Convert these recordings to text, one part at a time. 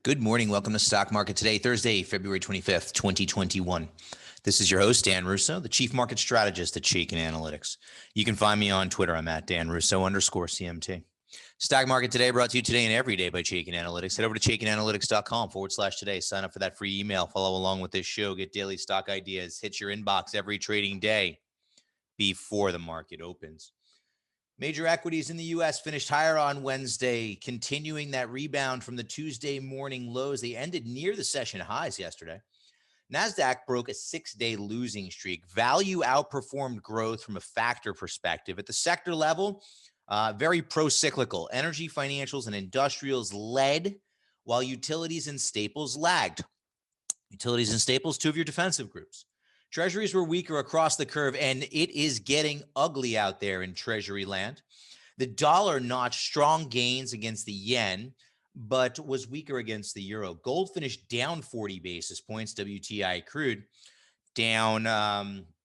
Good morning. Welcome to Stock Market Today, Thursday, February 25th, 2021. This is your host, Dan Russo, the Chief Market Strategist at Chaikin Analytics. You can find me on Twitter. I'm at DanRusso_CMT. Stock Market Today brought to you today and every day by Chaikin Analytics. Head over to ChaikinAnalytics.com/today. Sign up for that free email. Follow along with this show. Get daily stock ideas. Hit your inbox every trading day before the market opens. Major equities in the U.S. finished higher on Wednesday, continuing that rebound from the Tuesday morning lows. They ended near the session highs yesterday. Nasdaq broke a 6-day losing streak. Value outperformed growth from a factor perspective. At the sector level, very pro-cyclical. Energy, financials, and industrials led, while utilities and staples lagged. Utilities and staples, two of your defensive groups. Treasuries were weaker across the curve, and it is getting ugly out there in Treasury land. The dollar notched strong gains against the yen, but was weaker against the euro. Gold finished down 40 basis points. WTI crude down,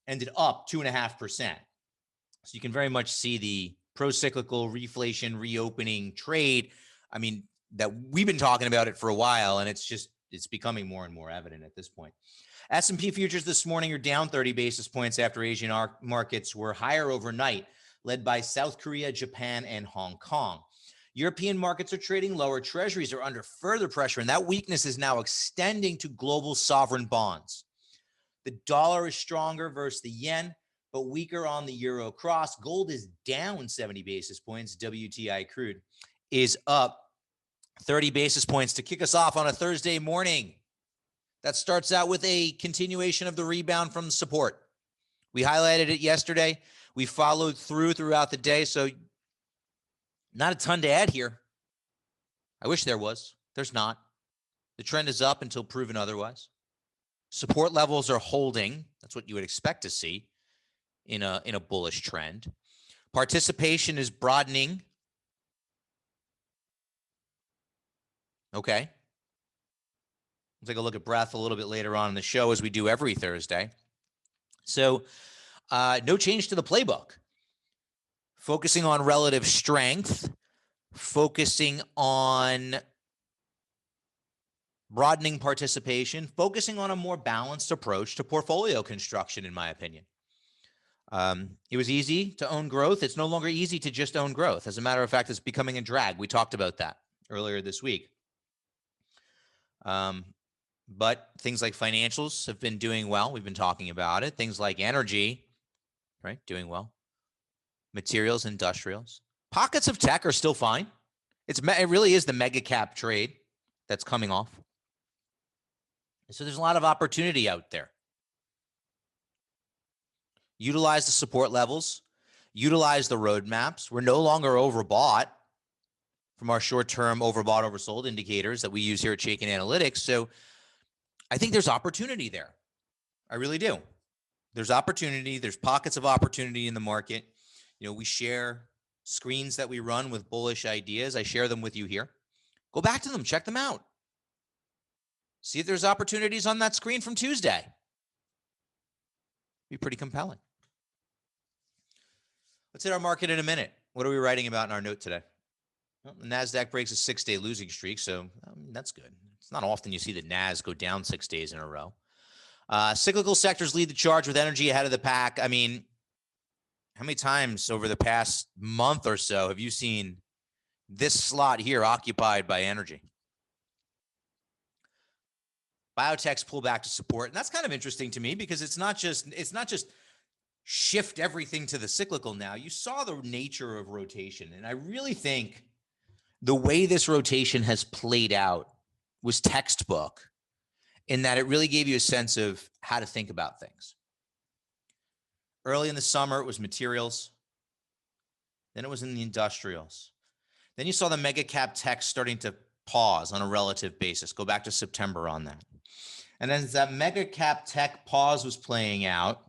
ended up 2.5%. So you can very much see the pro-cyclical reflation reopening trade. I mean, that we've been talking about it for a while, and it's becoming more and more evident at this point. S&P futures this morning are down 30 basis points after Asian markets were higher overnight, led by South Korea, Japan, and Hong Kong. European markets are trading lower. Treasuries are under further pressure, and that weakness is now extending to global sovereign bonds. The dollar is stronger versus the yen, but weaker on the euro cross. Gold is down 70 basis points. WTI crude is up 30 basis points to kick us off on a Thursday morning. That starts out with a continuation of the rebound from support. We highlighted it yesterday. We followed throughout the day, so not a ton to add here. I wish there was. There's not. The trend is up until proven otherwise. Support levels are holding. That's what you would expect to see in a bullish trend. Participation is broadening. Okay. We'll take a look at breadth a little bit later on in the show, as we do every Thursday. So no change to the playbook. Focusing on relative strength, focusing on broadening participation, focusing on a more balanced approach to portfolio construction, in my opinion. It was easy to own growth. It's no longer easy to just own growth. As a matter of fact, it's becoming a drag. We talked about that earlier this week. But things like financials have been doing well. We've been talking about it. Things like energy, right, doing well. Materials, industrials. Pockets of tech are still fine. It really is the mega cap trade that's coming off. So there's a lot of opportunity out there. Utilize the support levels. Utilize the roadmaps. We're no longer overbought from our short-term overbought, oversold indicators that we use here at Chaikin Analytics. So I think there's opportunity there. I really do. There's opportunity. There's pockets of opportunity in the market. You know, we share screens that we run with bullish ideas. I share them with you here. Go back to them. Check them out. See if there's opportunities on that screen from Tuesday. Be pretty compelling. Let's hit our market in a minute. What are we writing about in our note today? Well, the Nasdaq breaks a 6-day losing streak, so that's good. It's not often you see the Nas go down 6 days in a row. Cyclical sectors lead the charge with energy ahead of the pack. I mean, how many times over the past month or so have you seen this slot here occupied by energy? Biotechs pull back to support, and that's kind of interesting to me because it's not just shift everything to the cyclical now. You saw the nature of rotation, and I really think the way this rotation has played out was textbook in that it really gave you a sense of how to think about things. Early in the summer, it was materials. Then it was in the industrials. Then you saw the mega cap tech starting to pause on a relative basis. Go back to September on that. And as that mega cap tech pause was playing out,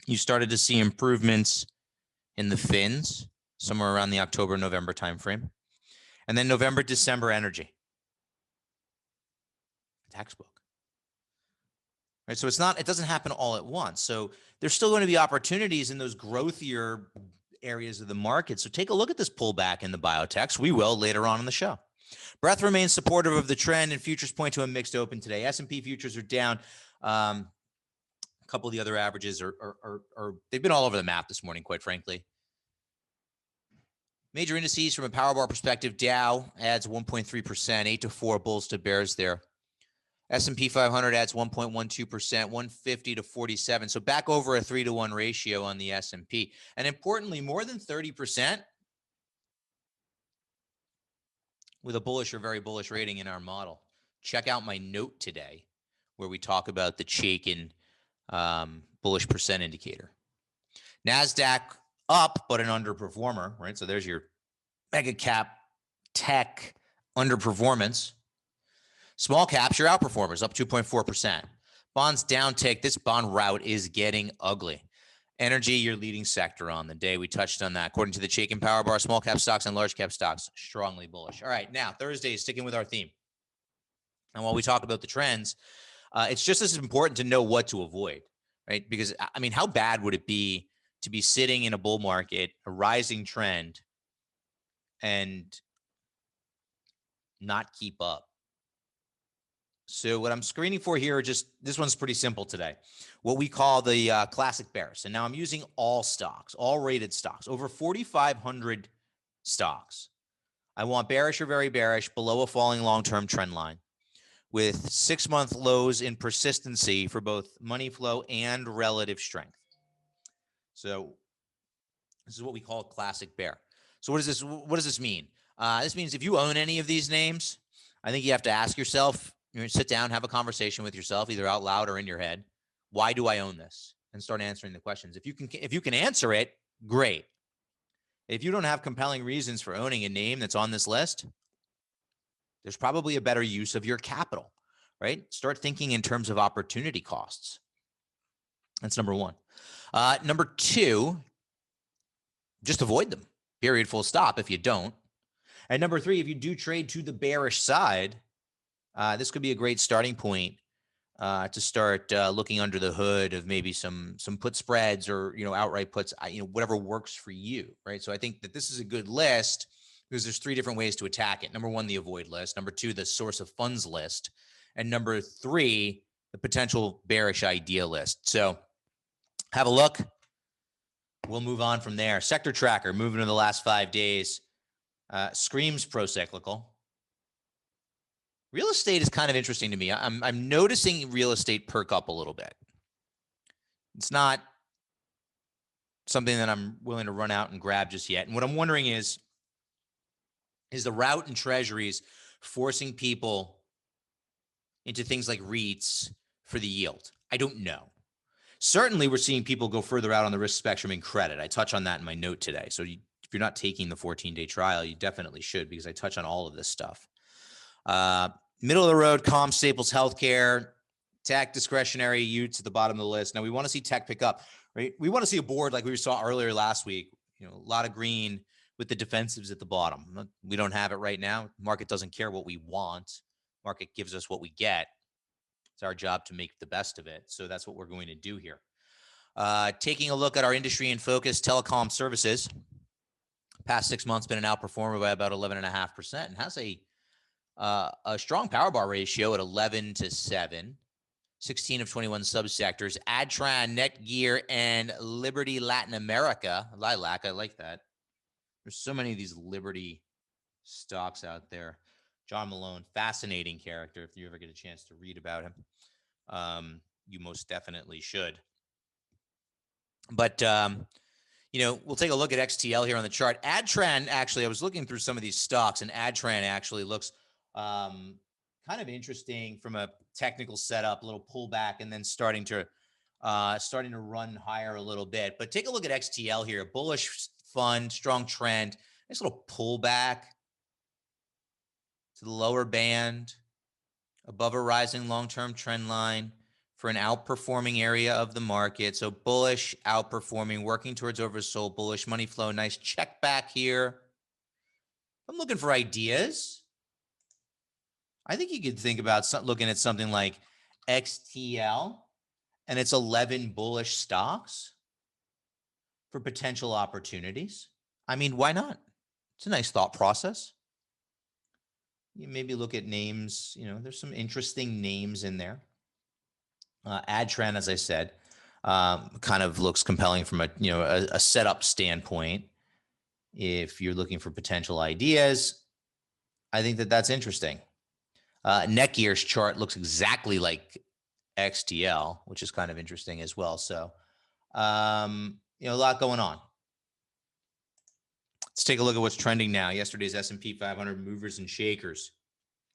you started to see improvements in the fins somewhere around the October, November timeframe. And then November, December energy. Textbook. Right? So it doesn't happen all at once. So there's still going to be opportunities in those growthier areas of the market. So take a look at this pullback in the biotechs. We will later on in the show. Breadth remains supportive of the trend, and futures point to a mixed open today. S&P futures are down. A couple of the other averages are they've been all over the map this morning, quite frankly. Major indices from a power bar perspective, Dow adds 1.3%, 8 to 4 bulls to bears there. S&P 500 adds 1.12%, 150 to 47. So back over a 3-to-1 ratio on the S&P. And importantly, more than 30% with a bullish or very bullish rating in our model. Check out my note today where we talk about the Chaikin bullish percent indicator. Nasdaq up, but an underperformer, right? So there's your mega cap tech underperformance. Small caps, your outperformers, up 2.4%. Bonds down tick. This bond rout is getting ugly. Energy, your leading sector on the day. We touched on that. According to the Chaikin Power Bar, small cap stocks and large cap stocks, strongly bullish. All right, now, Thursday, sticking with our theme. And while we talk about the trends, it's just as important to know what to avoid, right? Because, I mean, how bad would it be to be sitting in a bull market, a rising trend, and not keep up? So what I'm screening for here are just, this one's pretty simple today, what we call the classic bears. And now I'm using all stocks, all rated stocks, over 4,500 stocks. I want bearish or very bearish below a falling long-term trend line with 6-month lows in persistency for both money flow and relative strength. So this is what we call a classic bear. So what does this mean? This means if you own any of these names, I think you have to ask yourself, sit down, have a conversation with yourself, either out loud or in your head. Why do I own this? And start answering the questions. If you can answer it, great. If you don't have compelling reasons for owning a name that's on this list, there's probably a better use of your capital, right? Start thinking in terms of opportunity costs. That's number one. Number two, just avoid them, period, full stop, if you don't. And number three, if you do trade to the bearish side, this could be a great starting point to start looking under the hood of maybe some put spreads or, outright puts, whatever works for you, right? So I think that this is a good list because there's 3 different ways to attack it. Number one, the avoid list. Number two, the source of funds list. And number three, the potential bearish idea list. So have a look. We'll move on from there. Sector tracker, moving to the last 5 days, screams pro-cyclical. Real estate is kind of interesting to me. I'm noticing real estate perk up a little bit. It's not something that I'm willing to run out and grab just yet. And what I'm wondering is the rout in treasuries forcing people into things like REITs for the yield? I don't know. Certainly, we're seeing people go further out on the risk spectrum in credit. I touch on that in my note today. So if you're not taking the 14-day trial, you definitely should, because I touch on all of this stuff. Middle of the road, comms, staples, healthcare, tech, discretionary, Utes at the bottom of the list. Now we want to see tech pick up, right? We want to see a board like we saw earlier last week, a lot of green with the defensives at the bottom. We don't have it right now. Market doesn't care what we want. Market gives us what we get. It's our job to make the best of it. So that's what we're going to do here. Taking a look at our industry in focus, telecom services. Past 6 months been an outperformer by about 11.5% and has a strong power bar ratio at 11 to 7. 16 of 21 subsectors. Adtran, Netgear, and Liberty Latin America. Lilac, I like that. There's so many of these Liberty stocks out there. John Malone, fascinating character. If you ever get a chance to read about him, you most definitely should. But, we'll take a look at XTL here on the chart. Adtran, actually, I was looking through some of these stocks, and Adtran actually looks kind of interesting from a technical setup, a little pullback, and then starting to run higher a little bit. But take a look at XTL here. Bullish fund, strong trend. Nice little pullback to the lower band, above a rising long-term trend line for an outperforming area of the market. So bullish, outperforming, working towards oversold, bullish, money flow, nice check back here. I'm looking for ideas. I think you could think about looking at something like XTL and its 11 bullish stocks for potential opportunities. I mean, why not? It's a nice thought process. you maybe look at names. There's some interesting names in there. Ad-Trend, as I said, kind of looks compelling from a setup standpoint. If you're looking for potential ideas, I think that's interesting. Netgear's chart looks exactly like XTL, which is kind of interesting as well. So, a lot going on. Let's take a look at what's trending now. Yesterday's S&P 500 movers and shakers,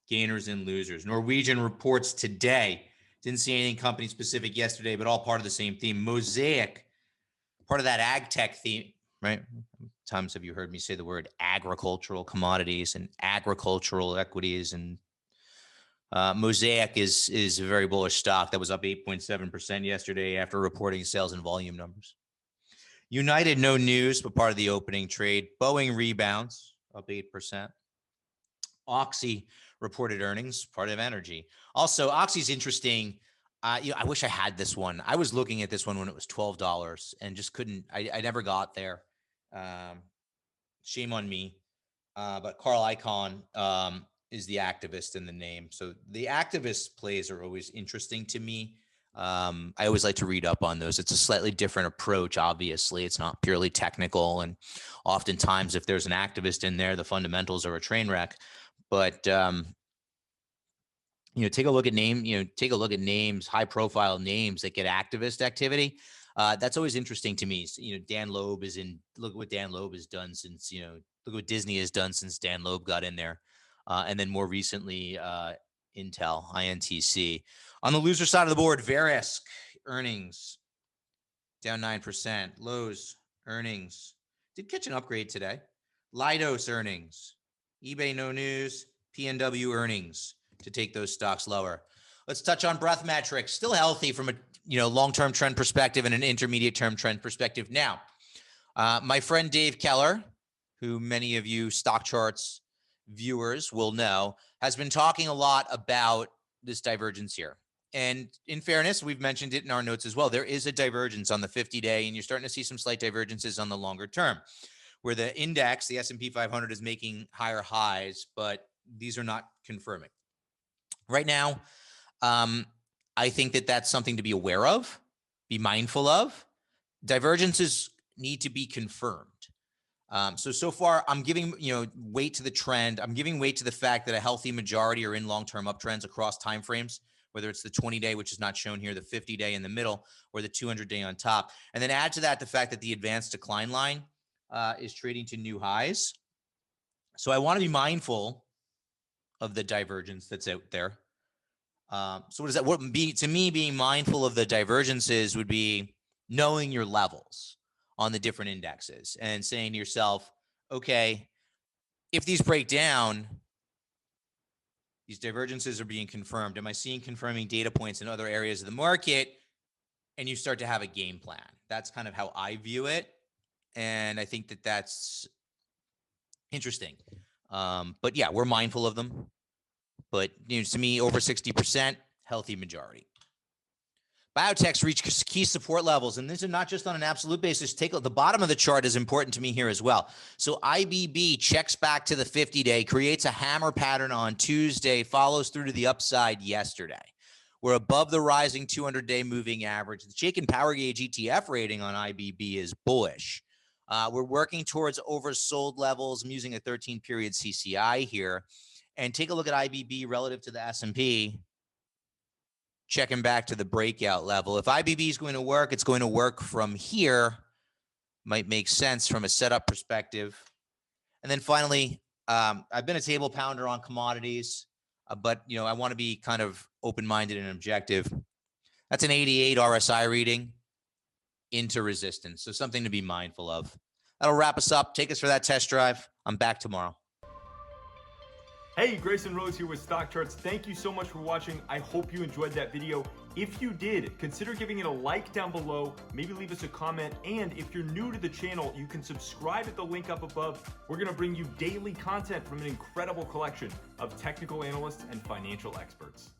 gainers and losers. Norwegian reports today. Didn't see anything company specific yesterday, but all part of the same theme. Mosaic, part of that ag tech theme, right? Times have you heard me say the word agricultural commodities and agricultural equities? And Mosaic is a very bullish stock that was up 8.7% yesterday after reporting sales and volume numbers. United, no news, but part of the opening trade. Boeing rebounds, up 8%. Oxy reported earnings, part of energy. Also, Oxy's interesting. I wish I had this one. I was looking at this one when it was $12 and just couldn't. I never got there. Shame on me. But Carl Icahn is the activist in the name. So the activist plays are always interesting to me. I always like to read up on those. It's a slightly different approach. Obviously, it's not purely technical. And oftentimes, if there's an activist in there, the fundamentals are a train wreck. But take a look at names, high profile names that get activist activity. That's always interesting to me. So, Dan Loeb look at what Dan Loeb has done since, look what Disney has done since Dan Loeb got in there. And then more recently, Intel, INTC. On the loser side of the board, Verisk earnings down 9%. Lowe's earnings did catch an upgrade today. Leidos earnings. eBay, no news. PNW earnings to take those stocks lower. Let's touch on breadth metrics. Still healthy from a long-term trend perspective and an intermediate-term trend perspective. Now, my friend Dave Keller, who many of you StockCharts viewers will know, has been talking a lot about this divergence here. And in fairness, we've mentioned it in our notes as well. There is a divergence on the 50-day, and you're starting to see some slight divergences on the longer term, where the index, the S&P 500, is making higher highs, but these are not confirming. Right now, I think that's something to be aware of, be mindful of. Divergences need to be confirmed. So far, I'm giving weight to the trend. I'm giving weight to the fact that a healthy majority are in long-term uptrends across timeframes, whether it's the 20-day, which is not shown here, the 50-day in the middle, or the 200-day on top. And then add to that the fact that the advanced decline line is trading to new highs. So I want to be mindful of the divergence that's out there. So what does that be? To me, being mindful of the divergences would be knowing your levels on the different indexes and saying to yourself, okay, if these break down, these divergences are being confirmed. Am I seeing confirming data points in other areas of the market? And you start to have a game plan. That's kind of how I view it. And I think that's interesting. But yeah, we're mindful of them. But to me, over 60%, healthy majority. Biotechs reach key support levels, and these are not just on an absolute basis. Take a look. The bottom of the chart is important to me here as well. So IBB checks back to the 50-day, creates a hammer pattern on Tuesday, follows through to the upside yesterday. We're above the rising 200-day moving average. The Chaikin Power Gauge ETF rating on IBB is bullish. We're working towards oversold levels. I'm using a 13-period CCI here. And take a look at IBB relative to the S&P. Checking back to the breakout level. If IBB is going to work, it's going to work from here. Might make sense from a setup perspective. And then finally, I've been a table pounder on commodities, but I want to be kind of open-minded and objective. That's an 88 RSI reading into resistance, so something to be mindful of. That'll wrap us up. Take us for that test drive. I'm back tomorrow. Hey, Grayson Rose here with StockCharts. Thank you so much for watching. I hope you enjoyed that video. If you did, consider giving it a like down below, maybe leave us a comment, and if you're new to the channel, you can subscribe at the link up above. We're gonna bring you daily content from an incredible collection of technical analysts and financial experts.